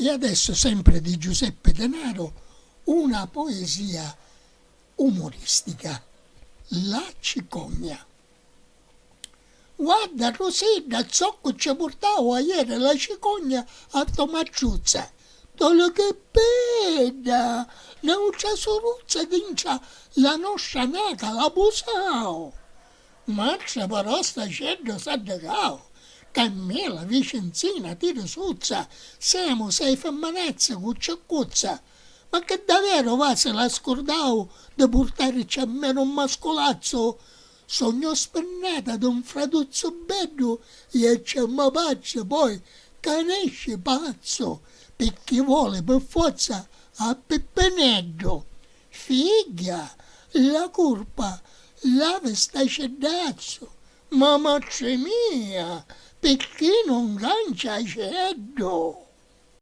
E adesso, sempre di Giuseppe Denaro, una poesia umoristica, La cicogna. Guarda Rosina, zocco ci portavo ieri la cicogna a Tomacciuzza. Dove che bella! Non c'è soruzza che c'ha la nostra nata, la posao. Marcia però sta scendo s'addecao. Cammela vicenzina tira suzza. Siamo sei femminezze cuccia. Ma che davvero va se l'ha scordato di portarci a meno un mascolazzo? Sogno spennata d'un fratuzzo bello e c'è ma pazzo poi che ne esce pazzo perché vuole per forza a Peppeneddo. Figlia, la colpa lava sta cedazzo, ma maccia mia, perché non lancia ceddo?